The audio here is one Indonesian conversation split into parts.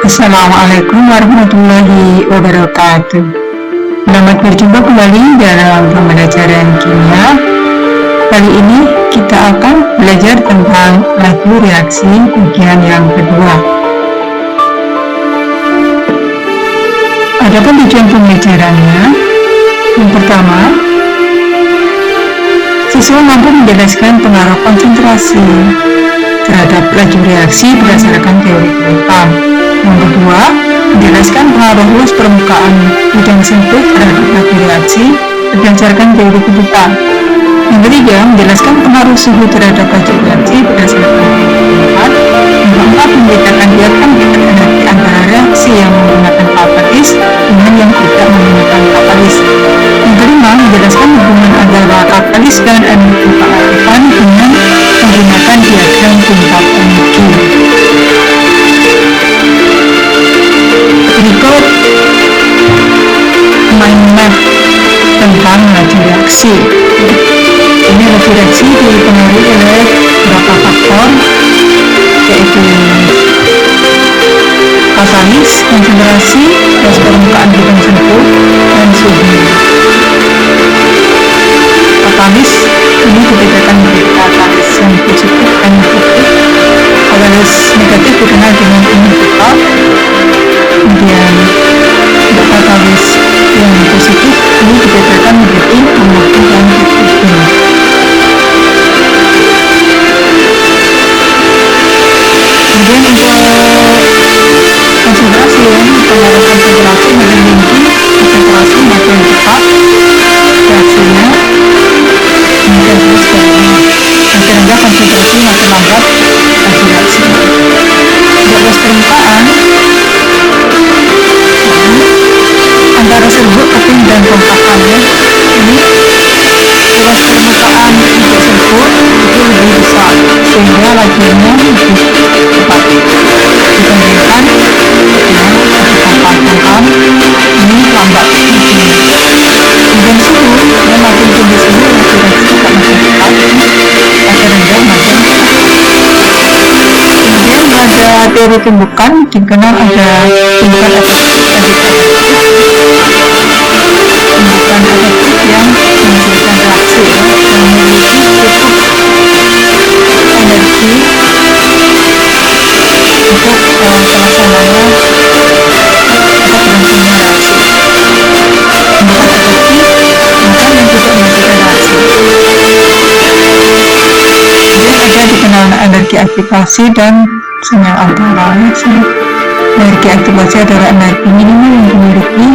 Assalamualaikum warahmatullahi wabarakatuh. Selamat berjumpa kembali dalam pembelajaran kimia. Kali ini kita akan belajar tentang laju reaksi bagian yang kedua. Adapun tujuan pembelajarannya, yang pertama, siswa mampu menjelaskan pengaruh konsentrasi terhadap laju reaksi berdasarkan teori kuantum. Yang kedua, menjelaskan pengaruh luas permukaan bidang sempit terhadap laju reaksi berdasarkan teori kebutuhan. Yang ketiga, menjelaskan pengaruh suhu terhadap laju reaksi berdasarkan teori kebutuhan. Yang keempat, membedakan biarkan energi antara reaksi yang menggunakan katalis dengan yang tidak menggunakan katalis. Yang kelima, menjelaskan hubungan antara katalis dan energi keaktifan dengan menggunakan diagram tingkat energi. Berikut mind map tentang laju reaksi. Ini laju reaksi dipengaruhi oleh beberapa faktor, yaitu katalis, konsentrasi, gas permukaan bidang sempit, dan suhu. Katalis ini dibedakan menjadi katalis yang positif dan negatif. Katalis negatif dikenal dengan inhibitor. Kemudian untuk katalis yang positif ini dibedakan menjadi pembuat dan hidrogen. Kemudian untuk konsentrasi, pengaruh konsentrasi makin tinggi, konsentrasi makin cepat reaksinya, kemudian terus makin rendah konsentrasi makin lambat laju reaksinya. Untuk gas permukaan, antara serbuk, keping, dan kontakannya ini luas permukaan untuk serbuk itu lebih besar sehingga lajunya lebih cepat dibandingkan dengan kontak ini lambat. Kemudian suhu, yang makin tinggi suhu laju reaksi juga makin cepat, makin rendah makin cepat. Kemudian ada teori tumbukan, dikenal ada tumbukan efektif dan tidak efektif. Tumbukan efektif yang menghasilkan reaksi yang memiliki cukup energi untuk pelaksananya atau berlangsungnya reaksi. Tumbukan efektif maka yang tidak menghasilkan reaksi. Kemudian ada dikenal energi aktivasi dan sinyal antara. Energi aktivasi adalah energi minimal yang dimiliki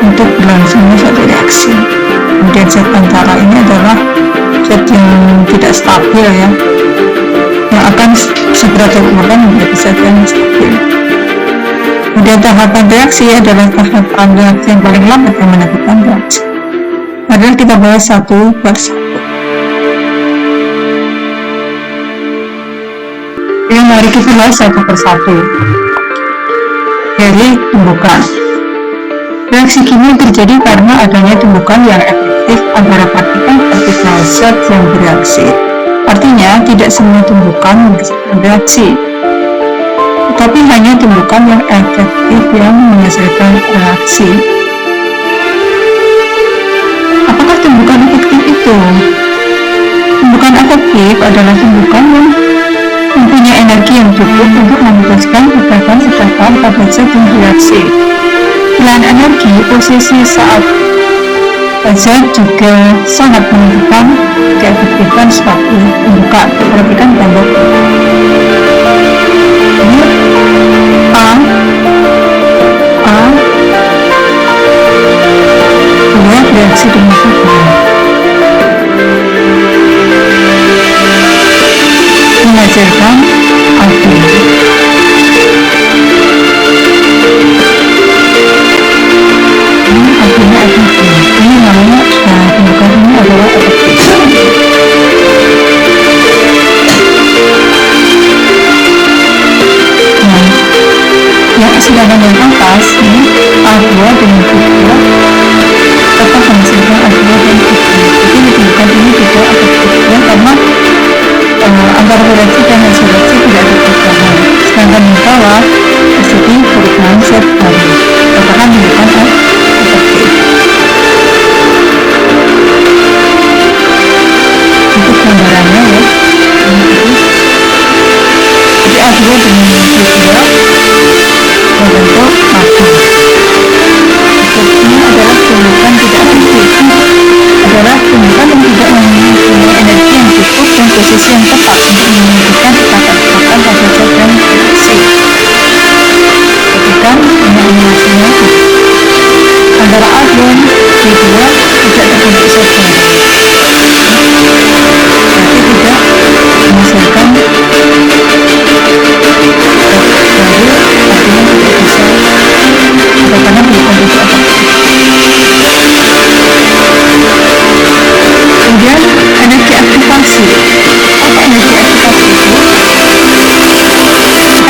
untuk berlangsungnya suatu reaksi. Kemudian zat antara ini adalah zat yang tidak stabil ya, yang akan segera terkeluarkan menjadi zat yang stabil. Kemudian tahapan reaksi adalah tahapan reaksi yang paling lambat yang menentukan reaksi. Adalah kita bahas satu persatu. Yang mari kita bahas satu persatu. Dari tumbukan. Reaksi kimia terjadi karena adanya tumbukan yang efektif antara partikel zat yang bereaksi. Artinya, tidak semua tumbukan menghasilkan reaksi, tetapi hanya tumbukan yang efektif yang menghasilkan reaksi. Apakah tumbukan efektif itu? Tumbukan efektif adalah tumbukan yang mempunyai energi yang cukup untuk memutuskan ikatan-ikatan pada zat yang bereaksi. Selain energi, posisi saat zat juga sangat menentukan keefektifan suatu tumbukan. Perhatikan gambar ini A dua reaksi dengan suhu menghasilkan alkohol. Ini artinya efektif. Ini namanya tumbukan ini adalah efektif. Sedangkan yang atas ini A2 dengan Q2 tetap menghasilkan A2 dan Q2. Jadi tumbukan ini tidak efektif ya, karena antara reaksi dan hasil reaksi tidak ada perubahan. Sedangkan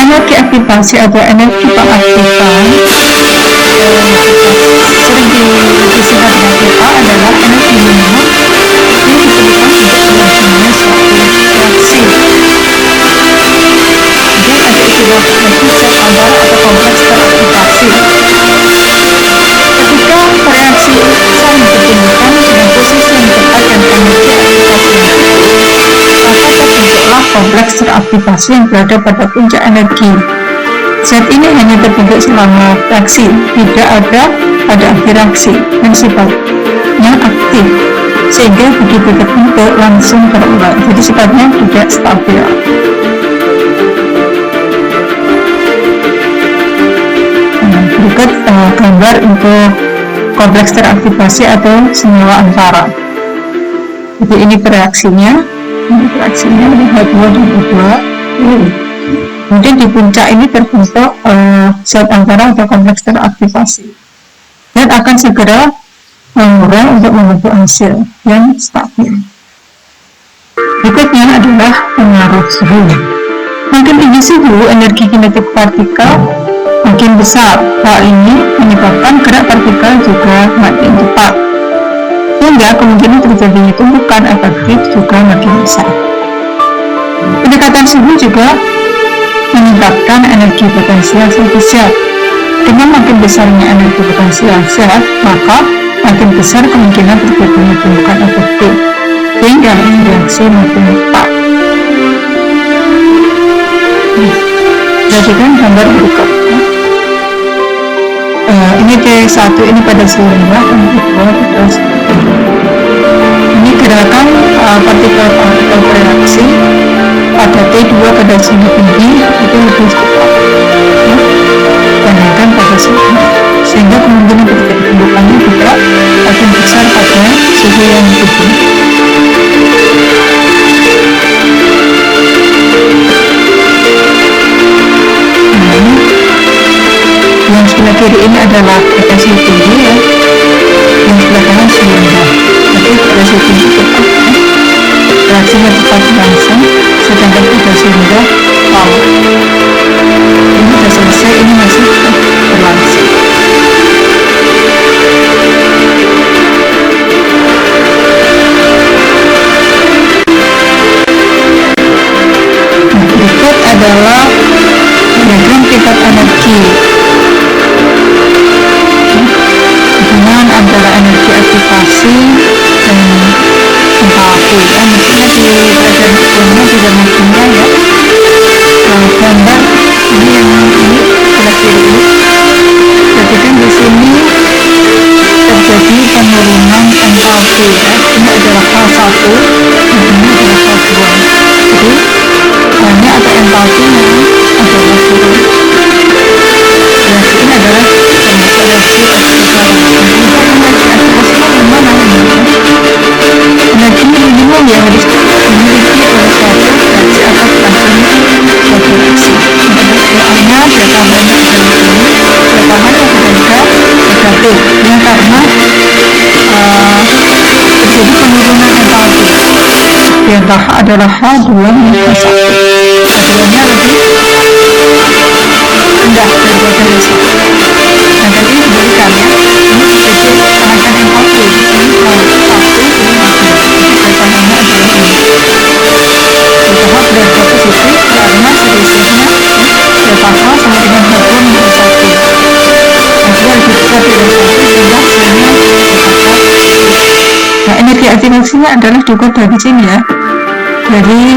Energi aktivasi atau energi pengaktifan sering disingkat dengan EPA adalah energi minimum yang diperlukan untuk berlangsungnya suatu reaksi. Kemudian ada istilah tertentu zat antara atau kompleks teraktivasi. Ketika reaksi saling bertindakkan dengan posisi yang tepat dan energi aktivasi yang cukup, maka terbentuklah kompleks teraktivasi yang berada pada puncak energi. Zat ini hanya terbentuk selama reaksi, tidak ada pada akhir reaksi, dan sifatnya aktif, sehingga begitu terbentuk langsung terurai. Jadi sifatnya tidak stabil. Berikut gambar untuk kompleks teraktivasi atau senyawa antara. Jadi ini reaksinya H2 dan O2. Kemudian di puncak ini terbentuk zat antara atau kompleks teraktivasi dan akan segera mengurai untuk membentuk hasil yang stabil. Berikutnya adalah pengaruh suhu. Makin tinggi suhu, energi kinetik partikel makin besar. Hal ini menyebabkan gerak partikel juga makin cepat, sehingga kemungkinan terjadinya tumpukan efektif juga makin besar. Pendekatan suhu juga meningkatkan energi potensial suatu zat. Dengan makin besarnya energi potensial zat, maka makin besar kemungkinan terjadinya tumpukan efektif, sehingga reaksi makin cepat. Perhatikan gambar berikut. Ini T1 ini pada suhu rendah, dan T2 pada suhu tinggi. Ini gerakan partikel-partikel bereaksi pada T2 pada suhu tinggi itu lebih cepat dibandingkan pada suhu rendah, sehingga kemungkinan terjadi tumpukannya juga makin besar pada suhu yang tinggi. Yang sebelah kiri ini adalah pada suhu tinggi, ya. Yang sebelah kanan suhu rendah. Jadi pada suhu tinggi cepat, reaksinya cepat langsung, sedangkan pada suhu rendah lama. Ini sudah selesai, ini masih berlangsung. Berikut adalah diagram tingkat energi. Hubungan antara energi aktivasi dan entalpi. Mestinya di pelajaran sebelumnya sudah mestinya, ya. Gambar ini yang ini sebelah kiri ini. Perhatikan di sini terjadi penurunan entalpi, ya. Ini adalah H1 dan ini adalah H2. Jadi hanya ada entalpinya adalah turun. Reaksi ini adalah termasuk reaksi aktivasi. Energi minimum yang harus dimiliki oleh suatu reaksi atas berlangsungnya suatu reaksi. Soalnya data banyak dari ini, data hanya berbeda negatif, ya, karena terjadi penurunan entalpi. Delta H adalah H2 minus H1. H2-nya lebih rendah daripada H1. Nah, tadi diberikan, ya. Ini terjadi kenaikan entalpi. Ini H1 ini datanya adalah ini. Delta H berada positif karena selisihnya delta H sama dengan H2 minus H1. H2 lebih besar dari H1 sehingga hasilnya delta H. Nah, energi aktivasinya adalah juga dari sini, ya. Dari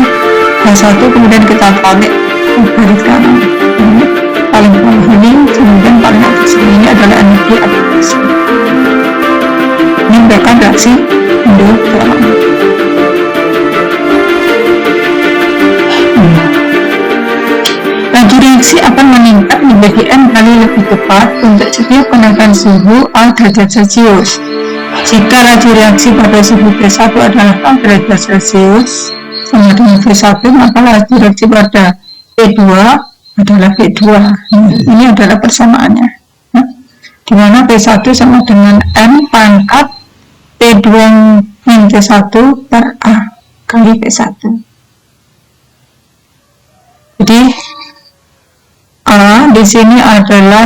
H1 kemudian kita balik garis kanan. Ini paling bawah ini, kemudian paling atas ini adalah energi aktivasi. Ini merupakan reaksi endotherm. Laju reaksi akan meningkat menjadi n kali lebih cepat untuk setiap kenaikan suhu A derajat Celcius. Jika laju reaksi pada suhu T1 adalah 6 derajat Celcius sama dengan V1, maka laju reaksi pada T2 adalah V2. Ini adalah persamaannya, ya. Di mana P1 sama dengan N pangkat T2 min T1 per A kali P1. Jadi kedua di sini adalah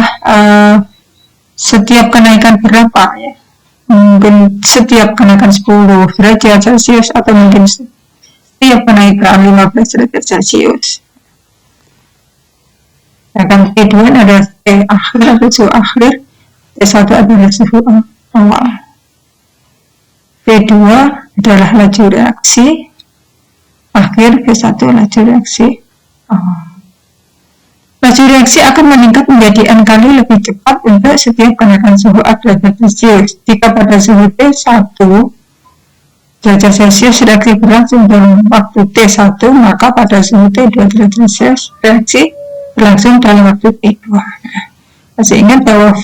setiap kenaikan berapa ya? Mungkin setiap kenaikan 10 derajat Celcius atau mungkin setiap kenaikan 15 derajat Celcius. Sedangkan T2 adalah T akhir atau suhu akhir, T1 adalah suhu awal. T2 adalah laju reaksi akhir, T1 laju reaksi awal. Laju reaksi akan meningkat menjadi N kali lebih cepat untuk setiap kenaikan suhu A derajat Celcius. Jika pada suhu T1 derajat Celcius reaksi berlangsung dalam waktu T1, maka pada suhu T2 derajat Celcius reaksi berlangsung dalam waktu T2. Masih ingat bahwa V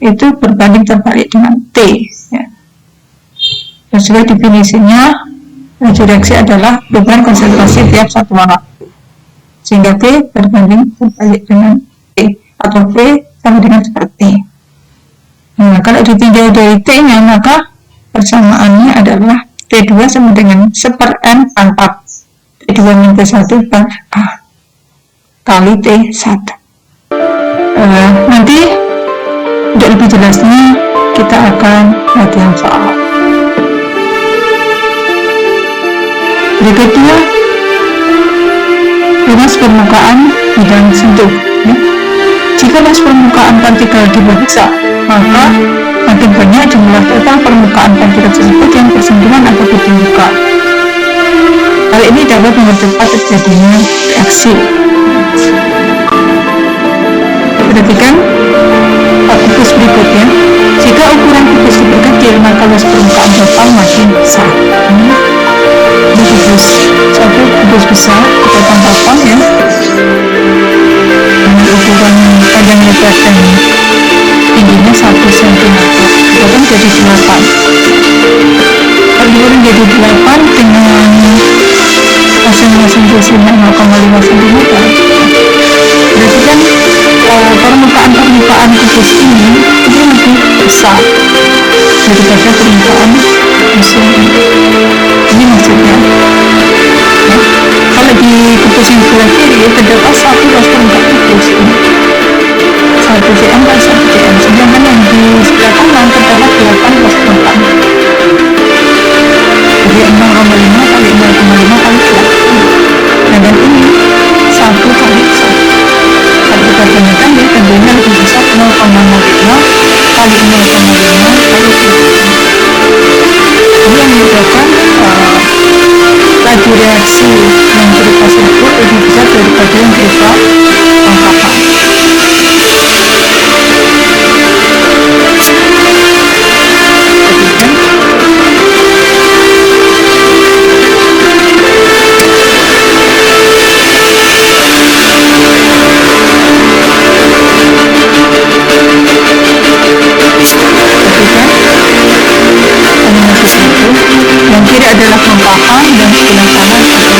itu berbanding terbalik dengan T. Ya. Sesuai definisinya, laju reaksi adalah perubahan konsentrasi tiap satuan waktu. Sehingga V berbanding terbalik dengan T, atau V sama dengan seperti. Nah, kalau ditinjau dari T-nya, maka persamaannya adalah T2 sama dengan 1/N pangkat T2 min T1 per A kali T1. Nanti untuk lebih jelasnya kita akan latihan soal. Berikutnya luas permukaan bidang sentuh. Ya. Jika luas permukaan partikel dibuat besar, maka makin banyak jumlah total permukaan partikel tersebut yang bersentuhan atau dibuka. Hal ini dapat mempercepat terjadinya reaksi. Perhatikan kubus berikutnya. Jika ukuran kubus lebih kecil, maka luas permukaan total makin besar. Ini kubus satu, kubus besar kita tambahkan ya, dengan ukuran panjang lebar dan tingginya 1 cm, dipotong jadi 8. Perluan jadi 8 dengan masing-masing sisinya 0,5 cm. Berarti kan permukaan kubus ini lebih besar daripada permukaan musuh. Ini maksudnya ya. Kalau di kubus yang sebelah kiri terdapat satu luas permukaan kubus ini 1 cm dan 1 cm, sedangkan yang di sebelah kanan terdapat 8 luas permukaan. Jadi 0,5 kali 0,5 kali 8, dan ini 1 kali 1. Kalau kita tanyakan dia tentunya lebih besar 0,05 kali 0,5 kali 8. Ini yang menyebabkan laju reaksi yang berupa sirkuit lebih besar daripada yang berupa pangkapan. Yang kiri adalah pangkapan dan sebelah kanan adalah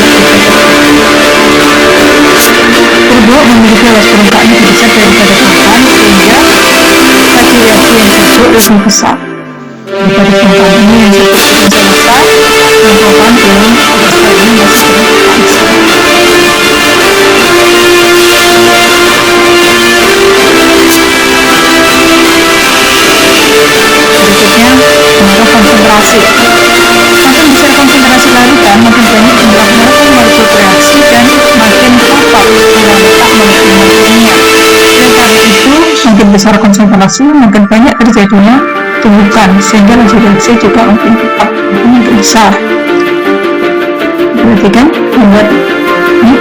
kedua memiliki luas permukaan yang lebih besar daripada pangkapan, sehingga laju reaksi yang satu lebih besar daripada pangkapan. Ini yang satu lebih besar, pangkapan yang besar ini masih besar. Berikutnya pengaruh konsentrasi. Makin besar konsentrasi larutan, makin banyak jumlah molekul reaksi dan makin rapat ruang letak molekul-molekulnya. Dan karena itu, makin besar konsentrasi, makin banyak terjadinya tumbukan, sehingga laju reaksi juga makin cepat, makin besar. Perhatikan gambar ini.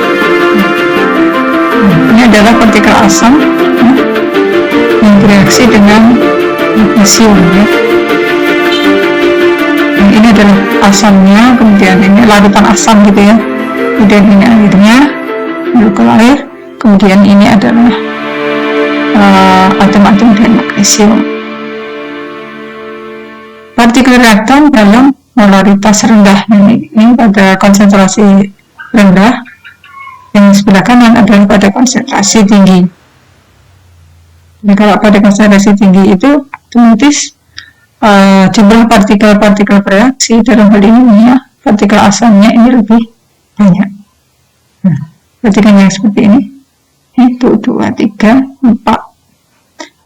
Ini adalah partikel asam yang bereaksi dengan magnesium ya. Yang ini adalah asamnya, kemudian ini larutan asam gitu ya, kemudian ini airnya, molekul air, kemudian ini adalah atom-atom dari magnesium. Partikel reaktan dalam molaritas rendah, ini pada konsentrasi rendah, yang sebelah kanan adalah pada konsentrasi tinggi. Jadi kalau pada konsentrasi tinggi itu otomatis jumlah partikel-partikel bereaksi dalam hal ini ya, partikel asamnya ini lebih banyak. Perhatikan yang seperti ini Itu 2, 3, 4.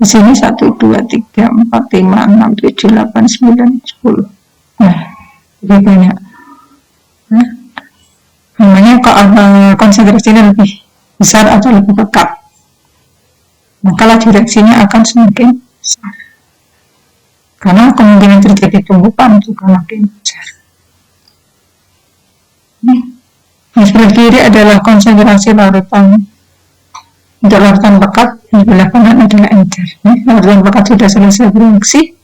Di sini 1, 2, 3, 4, 5, 6, 7, 8, 9, 10. Nah, lebih banyak. Nah, namanya konsentrasinya lebih besar atau lebih pekat, maka laju reaksinya akan semakin besar. Karena kemungkinan terjadi tumbukan juga makin besar. Di sebelah kiri adalah konsentrasi larutan. Untuk larutan pekat, di sebelah kanan adalah encer. Larutan pekat sudah selesai bereaksi,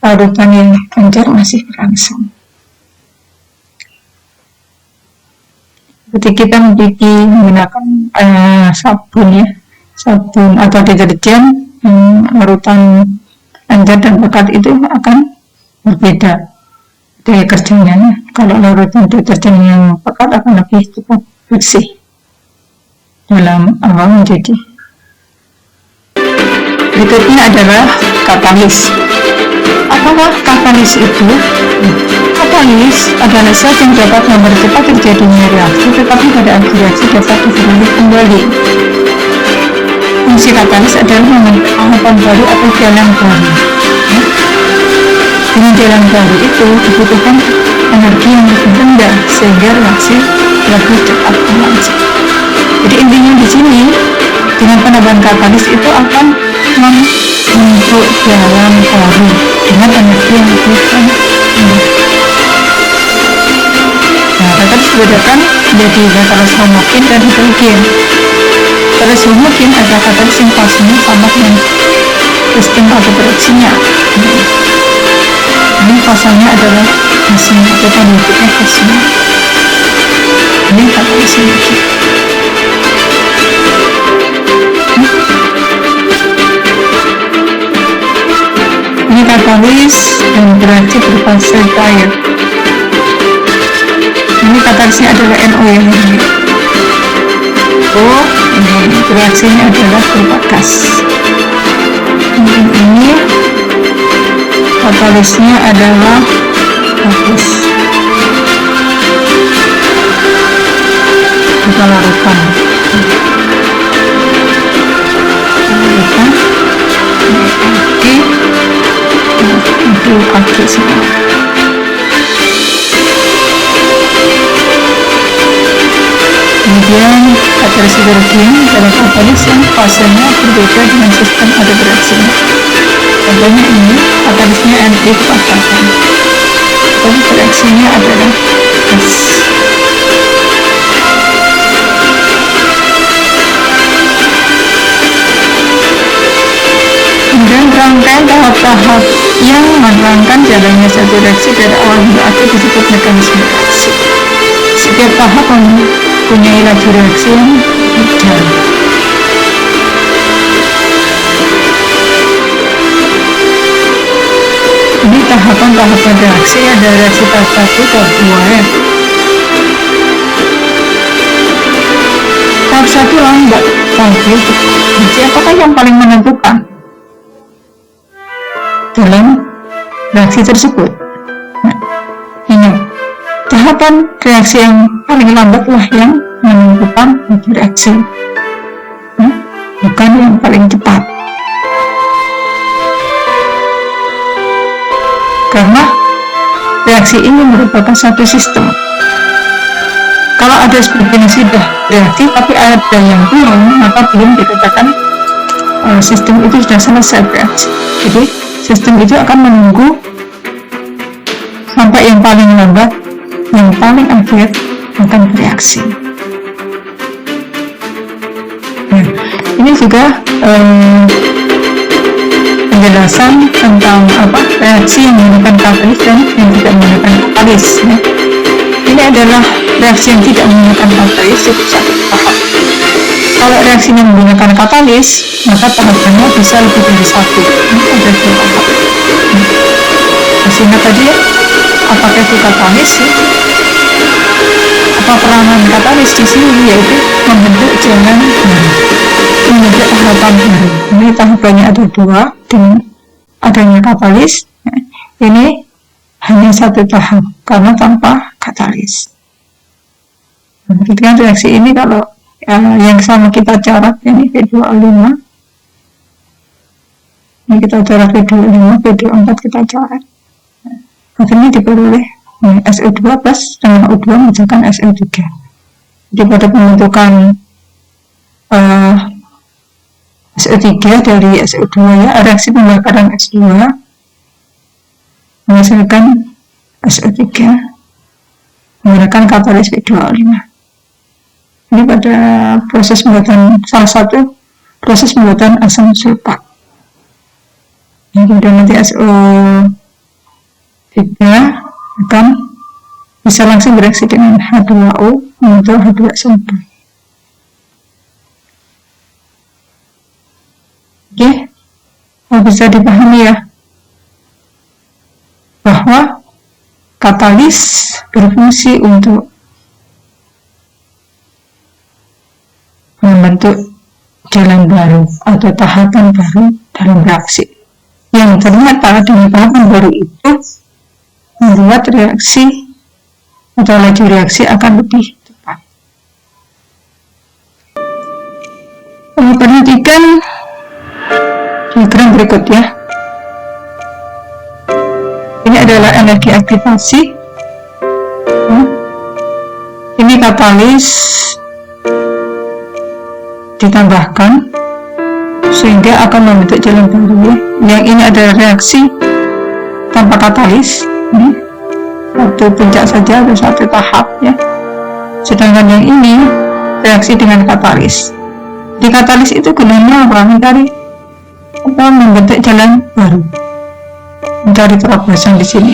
larutan yang encer masih berlangsung. Seperti kita mencuci menggunakan sabun atau deterjen, larutan encer dan pekat itu akan berbeda daya kerjanya. Kalau larutan deterjen yang pekat akan lebih cepat bersih dalam mencuci. Berikutnya adalah katalis. Apakah katalis itu? Katalis adalah zat yang dapat mempercepat terjadinya reaksi, tetapi pada akhir reaksi dapat diulangi kembali. Fungsi katalis adalah membentuk tahapan baru atau jalan baru. Dengan jalan baru itu dibutuhkan energi yang lebih rendah sehingga reaksi lebih cepat berlangsung. Jadi intinya di sini dengan penambahan katalis itu akan membentuk jalan baru dengan energi yang lebih rendah. Nah, katalis dibedakan menjadi katalis homogen dan heterogen. Katalis homogen adalah katalis yang fasenya sama dengan sistem atau reaksinya. Ini fasanya adalah fasenya atau penunjuknya fasenya. Ini katalis homogen. Ini katalis yang bereaksi berupa sel cair. Ini katalisnya adalah NO yang ini. Ini bereaksinya adalah berupa gas. Ini katalisnya adalah bagus. Kita larutan. Itu kaki semua. Kemudian katalis heterogen adalah katalis yang fasenya berbeda dengan sistem atau bereaksinya. Contohnya ini katalisnya NF-katakan, tapi bereaksinya adalah gas. Kemudian rangkaian tahap-tahap yang menerangkan jalannya satu reaksi dari awal hingga akhir disebut mekanisme reaksi. Setiap tahap mempunyai laju reaksi yang berbeda. Ini tahapan-tahapan reaksi, ada reaksi tahap 1, tahap 2 ya. Tahap 1 lambat, tahap 2 cepat. Jadi apakah yang paling menentukan dalam reaksi tersebut? Nah, ingat, tahapan reaksi yang paling lambatlah yang menentukan reaksi, bukan yang paling cepat. Karena reaksi ini merupakan satu sistem. Kalau ada sebagian sudah reaksi tapi ada yang belum, maka belum dikatakan sistem itu sudah selesai bereaksi. Jadi sistem itu akan menunggu sampai yang paling lambat, yang paling akhir akan bereaksi. Nah, ini juga penjelasan tentang reaksi yang menggunakan katalis dan yang tidak menggunakan katalis. Ya. Ini adalah reaksi yang tidak menggunakan katalis itu satu tahap. Kalau reaksinya menggunakan katalis, maka tahapannya bisa lebih dari satu. Ini ada 2 tahap. Sehingga tadi ya, apakah itu katalis ya? Apa peranan katalis di sini yaitu membentuk jalan baru, membentuk tahapan baru. Ini tahapannya ada 2 dengan adanya katalis. Ini hanya satu tahap karena tanpa katalis. Kemudian reaksi ini kalau yang sama kita coret, ini V2O5. Ini kita coret V2O5, V2O4 kita coret. Akhirnya diperoleh SO2 plus setengah O2 menjadikan SO3. Jadi pada pembentukan SO3 dari SO2 ya, reaksi pembakaran S2 menghasilkan SO3 menggunakan katalis V2O5. Ini pada proses pembuatan, salah satu proses pembuatan asam sulfat. Kemudian nanti SO3 akan bisa langsung bereaksi dengan H2O membentuk H2SO4. Oke, bisa dipahami ya bahwa katalis berfungsi untuk membentuk jalan baru atau tahapan baru dalam reaksi, yang ternyata dengan tahapan baru itu membuat reaksi atau laju reaksi akan lebih cepat. Perhatikan diagram berikut ya. Ini adalah energi aktivasi. Ini katalis ditambahkan sehingga akan membentuk jalan baru ya. Yang ini adalah reaksi tanpa katalis, ini satu puncak saja atau satu tahap ya. Sedangkan yang ini reaksi dengan katalis. Di katalis itu gunanya apa? Membentuk jalan baru, mencari terobosan di sini.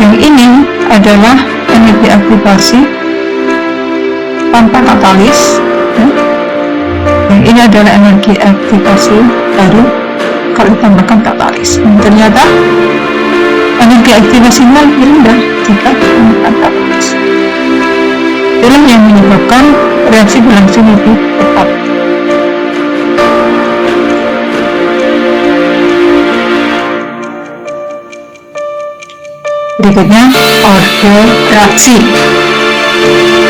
Yang ini adalah energi aktivasi tanpa katalis. Yang ini adalah energi aktivasi baru kalau ditambahkan katalis. Ternyata energi aktivasinya lebih rendah jika ditambahkan katalis. Itulah yang menyebabkan reaksi berlangsung lebih cepat. Berikutnya, order reaksi.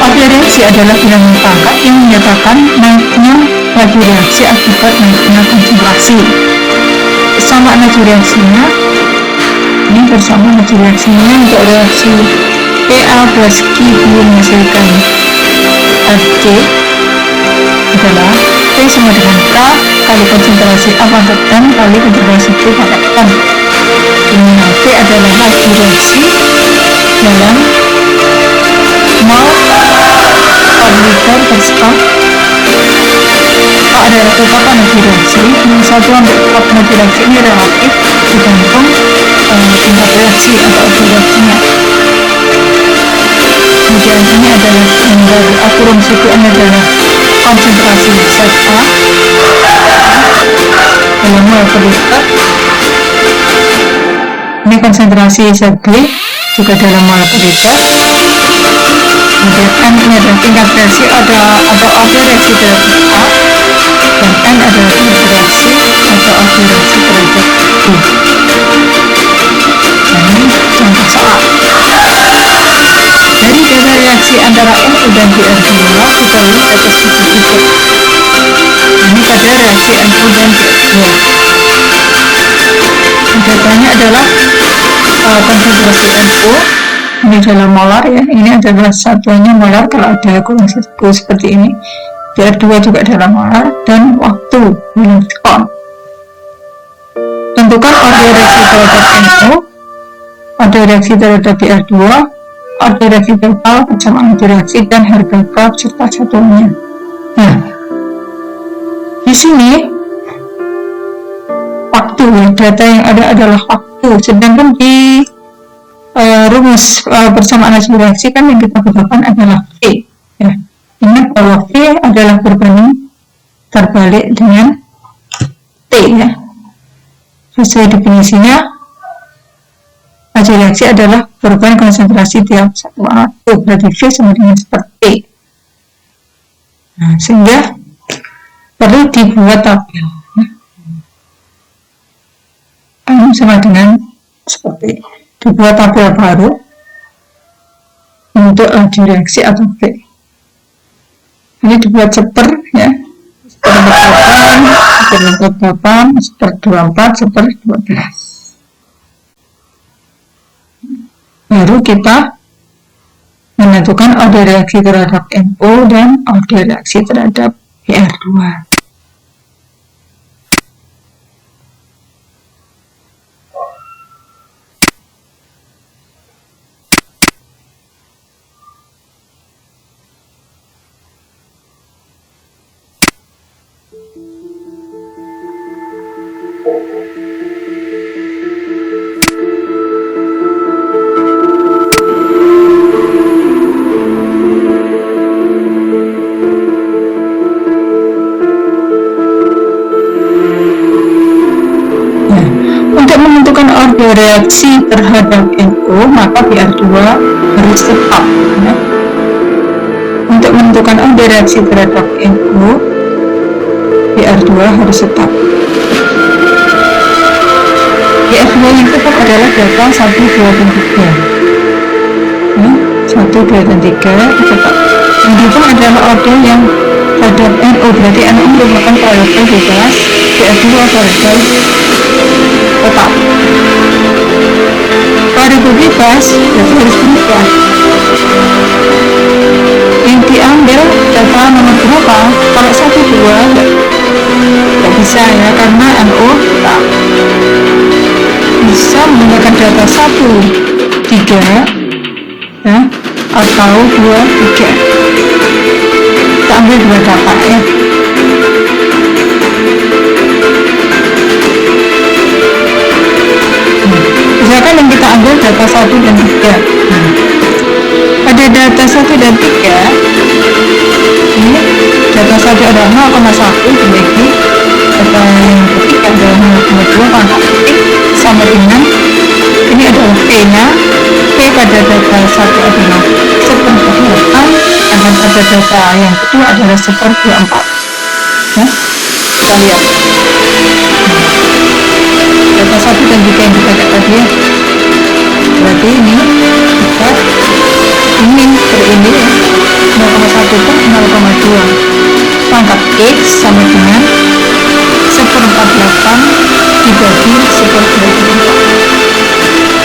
Order reaksi adalah bilangan pangkat yang menyatakan naiknya laju reaksi akibat naiknya konsentrasi. Bersama laju reaksinya, ini bersama laju reaksinya untuk reaksi PA plus QB menghasilkan Fc adalah P sama dengan K kali konsentrasi A pangkat N kali konsentrasi B pangkat N. Ini P adalah laju reaksi dalam mol per liter per sekam. A adalah ketetapan laju reaksi. Satuan tetap laju reaksi ini relatif tergantung tingkat reaksi atau order reaksinya. Kemudian ini adalah dari A kurung suku N adalah konsentrasi zat A dalam mol per liter. Ini konsentrasi zat B juga dalam mol per liter. Kemudian N ini adalah tingkat reaksi, ada order reaksi terhadap A, dan N adalah tingkat reaksi atau order reaksi terhadap B. Nah, ini contoh soal. Dari data reaksi antara NO dan BR2 diketahui atas titik. Ini pada reaksi NO dan BR2. Datanya adalah konsentrasi NO, ini adalah molar ya, ini adalah satuannya molar kalau ada kurang satu seperti ini. BR2 juga adalah molar, dan waktu unit kon. Tentukan order reaksi terhadap NO, order reaksi terhadap BR2, order reaksi total persamaan reaksi, dan harga K serta satuannya. Nah, di sini waktu, data yang ada adalah waktu, sedangkan di rumus persamaan hasil reaksi kan yang kita gunakan adalah V ya. Ingat bahwa V adalah berbanding terbalik dengan T ya. Sesuai definisinya, hasil reaksi adalah perubahan konsentrasi tiap satuan waktu, berarti V sama dengan seperti. Nah, sehingga perlu dibuat tabel. Sama dengan seperti dibuat tabel baru untuk laju reaksi atau V. Ini dibuat seper ya, seper 8, seper 24, seper 12. Baru kita menentukan order reaksi terhadap NO dan order reaksi terhadap PR2. Order reaksi terhadap NO, maka PR2 harus tetap ya. Untuk menentukan order reaksi terhadap NO, PR2 harus tetap. PR2 yang tetap adalah data 1, 2, dan 3 ya, 1, 2, dan 3 tetap. Yang dihitung adalah order yang terhadap NO, berarti NO merupakan variabel bebas, PR2 variabel tetap. Variabel bebas berarti harus berubah. Yang diambil data nomor berapa? Kalau 1, 2 nggak bisa ya, karena NO tak bisa menggunakan data 1, 3 ya, atau 2, 3. Kita ambil 2 data ya. Misalkan yang kita ambil data 1 dan 3. Pada data 1 dan 3, ini data 1 adalah 0,1 dibagi data yang ketiga adalah 0,2 pangkat X sama dengan ini adalah P-nya. P pada data 1 adalah 1/8, dan pada data yang kedua adalah 1/24 ya. Kita lihat data 1 dan 3 yang kita lihat tadi ya. Berarti ini kita ini per ini ya, 0,1 per 0,2 pangkat X sama dengan 1/48 dibagi 1/24.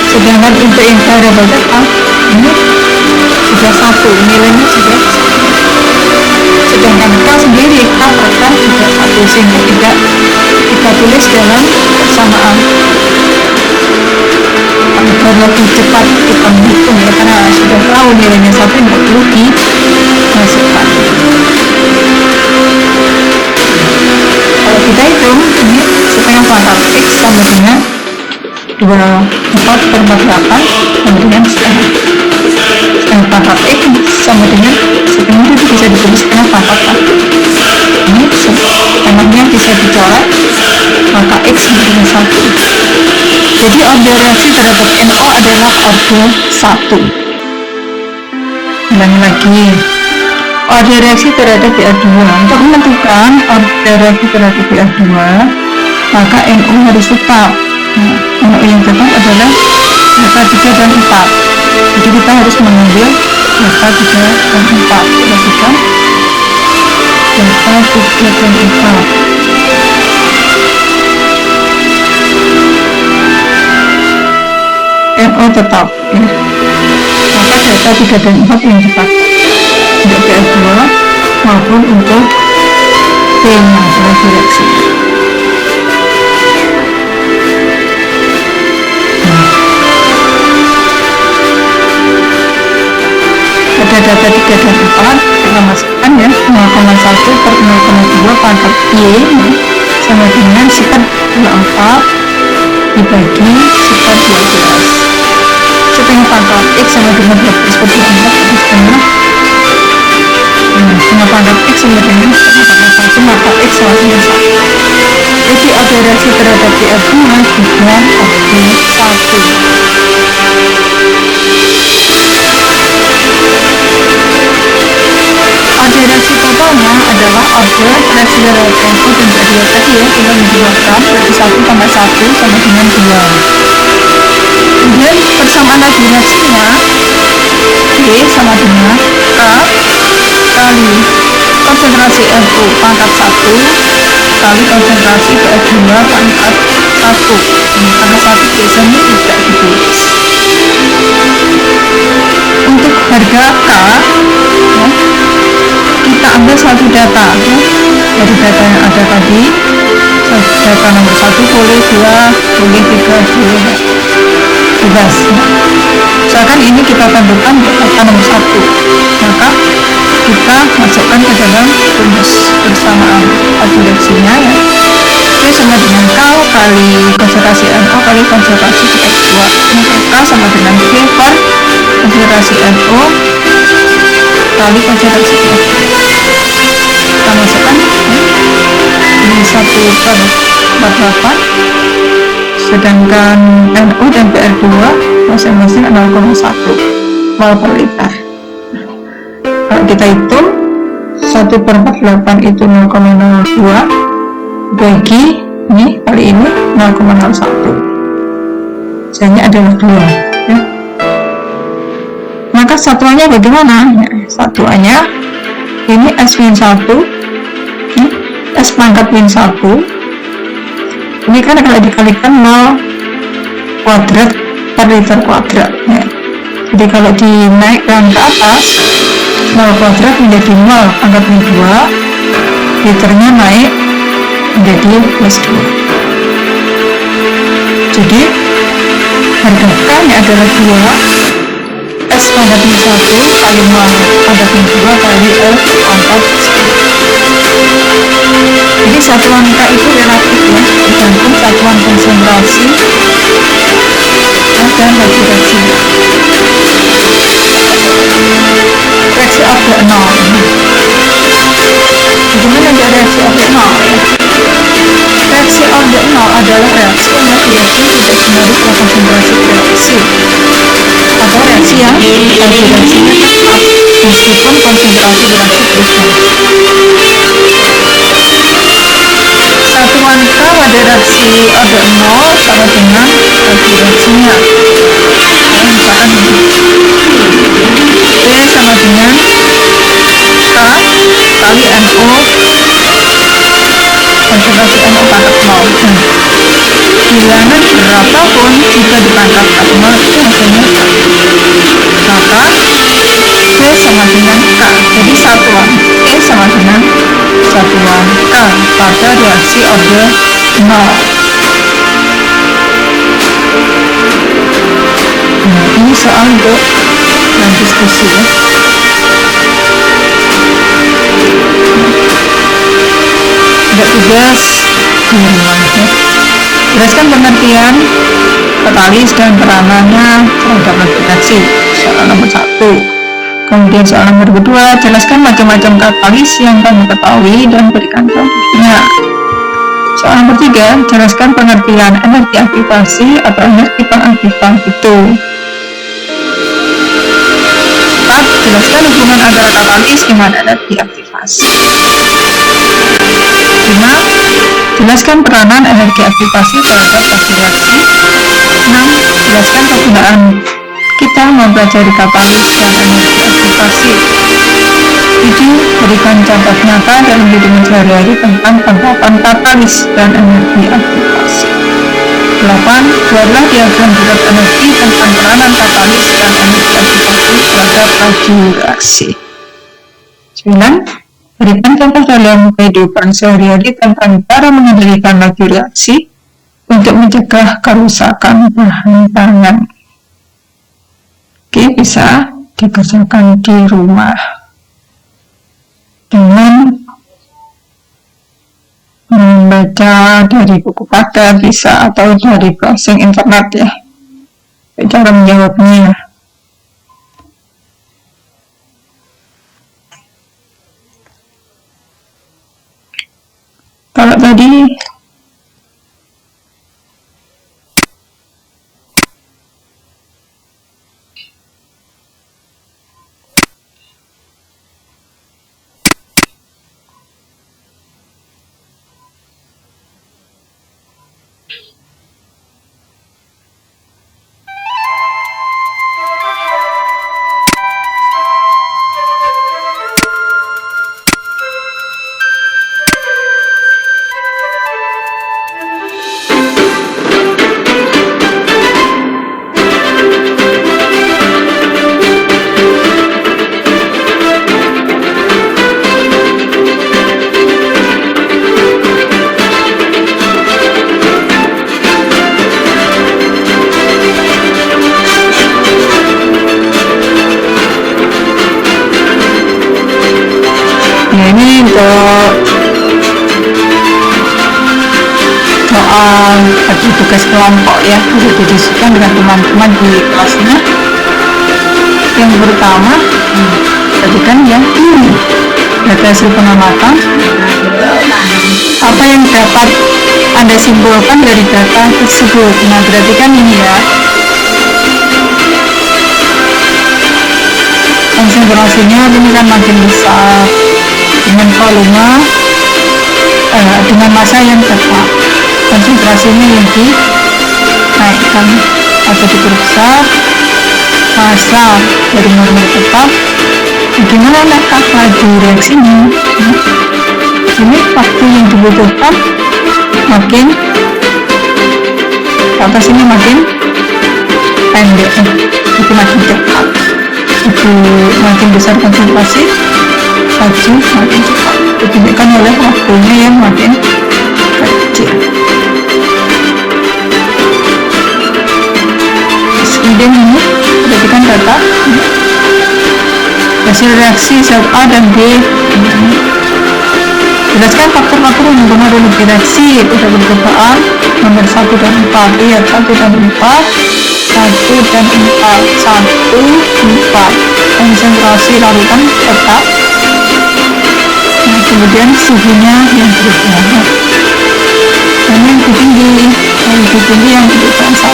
Sedangkan untuk yang variabel data ini sudah 1, nilainya sudah 1. Sedangkan K sendiri, K per K sudah 1, sehingga tidak kita tulis dalam persamaan agar lebih cepat kita menghitung ya, karena sudah tahu nilainya 1, tidak perlu dimasukkan. Kalau kita hitung ini setengah pangkat X sama dengan 24/48 sama dengan setengah pangkat X sama dengan setengah, itu bisa ditulis setengah pangkat K. Ini setengahnya bisa dicoret, maka X sama dengan 1. Jadi order reaksi terhadap NO adalah order 1. Ulangi lagi, order reaksi terhadap PR2. Untuk menentukan order reaksi terhadap PR2, maka NO harus tetap. NO yang tetap adalah data 3 dan 4. Jadi kita harus mengambil data 3 dan 4. Perhatikan data 3 dan 4. NO tetap ya. Maka data 3 dan 4 yang dipakai untuk PR2 maupun untuk P-nya adalah direksi. Pada data 3 dan 4 kita masukkan ya, 0,1 per 0,2 pangkat Y sama dengan 1/24 dibagi 1/12. Setengah pangkat X sama dengan 12/24 setengah. Setengah pangkat X sama dengan setengah pangkat 1, maka X sama dengan 1. Jadi order reaksi terhadap PR2 juga order 1. Order reaksi totalnya adalah order reaksi terhadap NO dan PR2 tadi ya, kita menjelaskan berarti 1 tambah 1 sama dengan 2. Kemudian persamaan lagi reaksinya, B sama dengan K kali konsentrasi NO pangkat 1 kali konsentrasi PF2 pangkat 1. Pangkat 1 biasanya tidak ditulis. Untuk harga K ya, kita ambil satu data ya, dari data yang ada tadi. Data nomor 1 boleh 2, boleh 3, boleh bebas ya. Misalkan ini kita tentukan data nomor 1, maka kita masukkan ke dalam rumus bersamaan kalkulasinya ya. P sama dengan K kali konsentrasi NO kali konsentrasi PF2, maka K sama dengan P per konsentrasi NO kali konsentrasi PF2. Kita masukkan ini 1/48, sedangkan NO dan PR2 masing-masing 0,1 mol per liter. Kalau kita hitung 1/48 itu 0,02 bagi ini kali ini 0,01, hasilnya adalah 2 ya. Maka satuannya bagaimana? Ya, satuannya ini S-1 S pangkat min 1 ini kan kalau dikalikan 0 kuadrat per liter kuadrat ya. Jadi kalau dinaikkan ke atas 0 kuadrat menjadi 0 pangkat min 2, liternya naik menjadi plus 2. Jadi harga K nya adalah 2 S pangkat min 1 kali 0 pangkat min 2 kali L pangkat 1. Jadi satuan K itu relatif ya, tergantung satuan konsentrasi dan laju reaksi. Reaksi objek 0. Bagaimana dia reaksi objek 0 ya? Reaksi objek 0 adalah reaksi yang laju tidak senarik ke konsentrasi reaksi, atau reaksi yang laju reaksinya tetap meskipun konsentrasi reaksi berubah. Satuan K pada reaksi objek 0 sama dengan laju reaksinya. Misalkan ini P sama dengan K kali NO konsentrasi NO pangkat 0. Bilangan berapapun jika dipangkat 0 itu hasilnya 1. Maka P sama dengan K. Jadi satuan P sama dengan satuan K pada reaksi objek 0. Nah, ini soal untuk dan diskusi ya. Ada tugas di rumah ya. Jelaskan pengertian katalis dan peranannya terhadap reaksi, soal nomor 1. Kemudian soal nomor kedua, jelaskan macam-macam katalis yang kamu ketahui dan berikan contohnya. Soal nomor 3, jelaskan pengertian energi aktivasi atau energi pengaktifan itu. 4, jelaskan hubungan antara katalis dengan energi aktivasi. 5, jelaskan peranan energi aktivasi terhadap laju reaksi. 6, jelaskan kegunaan kita mempelajari katalis dan energi aktivasi. 7, berikan contoh nyata dalam kehidupan sehari-hari tentang penerapan katalis dan energi aktivasi. 8, buatlah diagram bulat energi tentang peranan katalis dan energi aktivasi terhadap laju reaksi. 9, berikan contoh dalam kehidupan sehari-hari tentang cara mengendalikan laju reaksi untuk mencegah kerusakan bahan pangan. Oke, bisa dikerjakan di rumah dengan membaca dari buku paket bisa, atau dari browsing internet ya. Cara menjawabnya. Kalau tadi ini untuk soal bagi tugas kelompok ya, sudah didiskusikan dengan teman-teman di kelasnya. Yang pertama, perhatikan ya, data hasil pengamatan. Apa yang dapat Anda simpulkan dari data tersebut? Nah, perhatikan ini ya. Konsentrasinya ini kan makin besar dengan volume dengan massa yang tetap. Konsentrasinya yang dinaikkan atau diperbesar, massa dari normal tetap. Bagaimana letak laju reaksinya? Ini waktu yang dibutuhkan makin ke atas ini makin pendek, itu makin cepat. Itu makin besar konsentrasi, laju makin cepat. Ditunjukkan oleh waktunya yang makin kecil. Kemudian ini perhatikan data hasil reaksi zat A dan B. Jelaskan faktor-faktor yang mempengaruhi reaksi pada percobaan nomor 1 dan 4. Lihat 1 dan 4, 1 dan 4, 1, 4. Konsentrasi larutan tetap. Nah, kemudian suhunya yang berubah. Dan yang lebih tinggi yang dibutuhkan 1.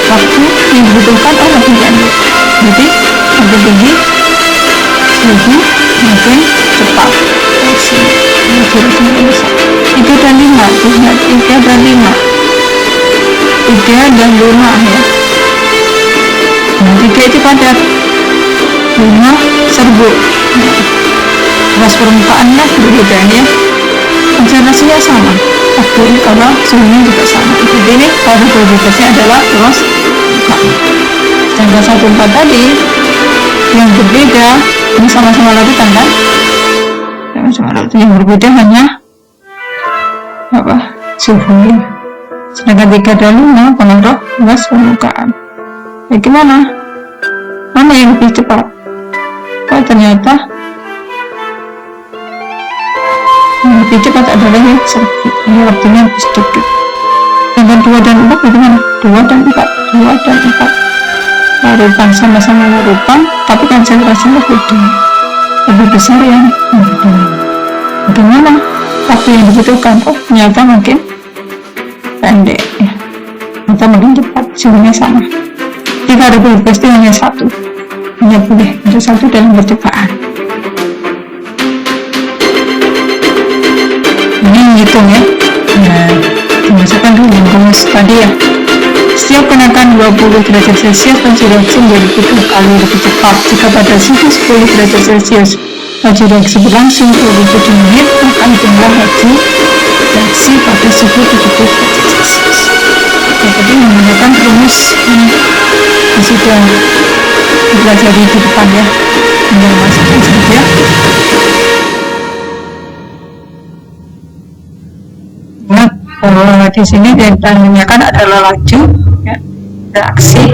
Waktu yang dibutuhkan lebih pendek. Jadi makin tinggi suhu makin cepat. 3 dan 5, 3 dan 5, 3 dan 5 ya. Nah, 3 itu padat, 5 serbuk. Gas permukaannya berbeda ya. Konsentrasinya sama, waktu kalau suhunya juga sama. Jadi ini pada prioritasnya adalah gas permukaan. Sedangkan 1, 4 tadi yang berbeda, ini sama-sama larutan kan? Sama-sama larutan, yang berbeda hanya apa? Suhunya. Sedangkan 3 dan 5 pengaruh gas permukaan. Bagaimana? Mana yang lebih cepat? Oh, ternyata yang lebih cepat adalah yang serbuk. Ini waktunya lebih sedikit. Sedangkan 2 dan 4 bagaimana? 2 dan 4, 2 dan 4. Larutan, sama-sama larutan, tapi konsentrasinya beda, lebih besar yang beda. Bagaimana waktu yang dibutuhkan? Oh, ternyata makin pendek ya. Ternyata makin cepat, suhunya sama. Jika ada pasti hanya 1, hanya boleh untuk 1 dalam percobaan. Ini hitung ya. Nah, dimasukkan dulu rumus tadi ya. Setiap kenaikan 20 derajat Celcius, laju reaksi menjadi 3 kali lebih cepat. Jika pada suhu 10 derajat Celcius laju reaksi berlangsung 27 menit, maka hitunglah laju reaksi pada suhu 70 derajat Celcius. Nah, tadi menggunakan rumus yang sudah dipelajari di depan ya. Tinggal masukkan saja. Bahwa di sini ditandanya kan adalah laju ya, reaksi.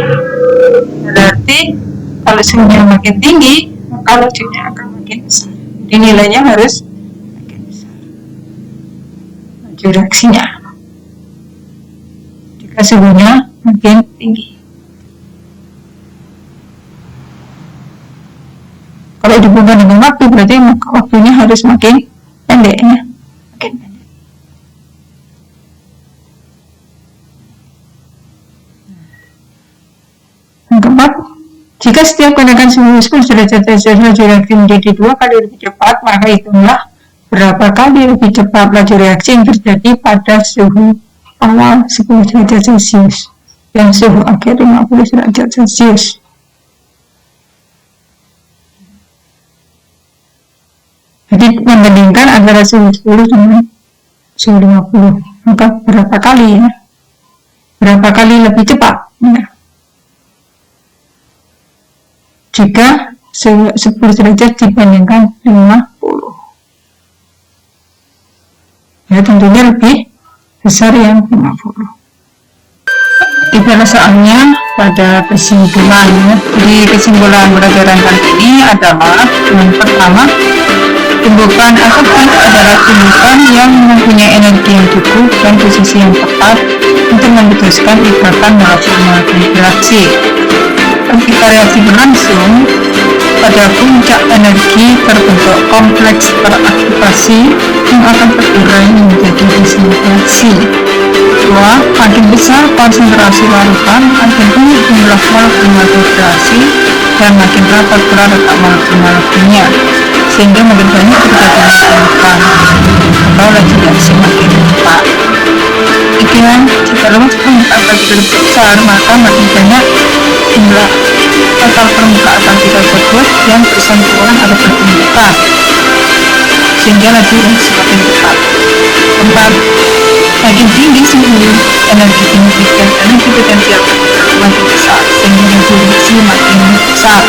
Berarti kalau suhunya makin tinggi, maka lajunya akan makin besar. Jadi nilainya harus makin besar. Laju reaksinya. Jika suhunya makin tinggi. Kalau dihubungkan dengan waktu, berarti waktunya harus makin pendek ya. Makin pendek. Yang keempat, jika setiap kenaikan suhu 10 derajat Celcius laju reaksi menjadi 2 kali lebih cepat, maka hitunglah berapa kali lebih cepat laju reaksi yang terjadi pada suhu awal 10 derajat Celcius dan suhu akhir 50 derajat Celcius. Jadi membandingkan antara suhu 10 dengan suhu 50, maka berapa kali ya? Berapa kali lebih cepat ya? Jika 10 derajat dibandingkan 50. Ya, tentunya lebih besar yang 50. Di soalnya pada kesimpulan. Jadi kesimpulan pelajaran kali ini adalah yang pertama, Tumbukan aktif adalah tumbukan yang mempunyai energi yang cukup dan posisi yang tepat untuk memutuskan ikatan molekul-molekul reaksi. Ketika reaksi berlangsung, pada puncak energi terbentuk kompleks teraktivasi yang akan terurai menjadi reaksi. Makin besar konsentrasi larutan, makin banyak jumlah molekul-molekul reaksi dan makin rapat pula letak molekul-molekulnya, sehingga makin banyak terjadi larutan atau laju reaksi makin cepat. Demikian, jika ruang permukaan partikel besar, maka makin banyak jumlah total permukaan partikel tersebut yang bersentuhan atau berjumpa, sehingga laju reaksi semakin cepat. Keempat, makin tinggi suhu, energi signifikan energi potensial makin besar, sehingga laju reaksi makin besar.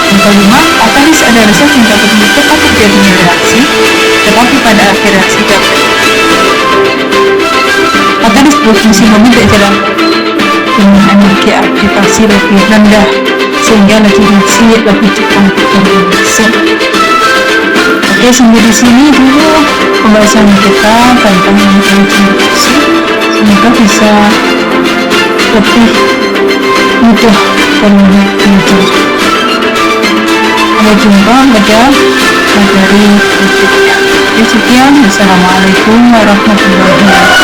Yang kelima, katalis ada resep yang dapat mencegah terjadinya reaksi, tetapi pada akhir reaksi dapat. Katalis berfungsi membentuk jalan dengan energi aktivasi lebih rendah, sehingga laju reaksi lebih cepat terjadi. Oke, sampai di sini dulu pembahasan kita tentang energi reaksi. Semoga bisa lebih mudah dan mudah. Sampai jumpa pada materi berikutnya. Sekian, wassalamualaikum warahmatullahi wabarakatuh.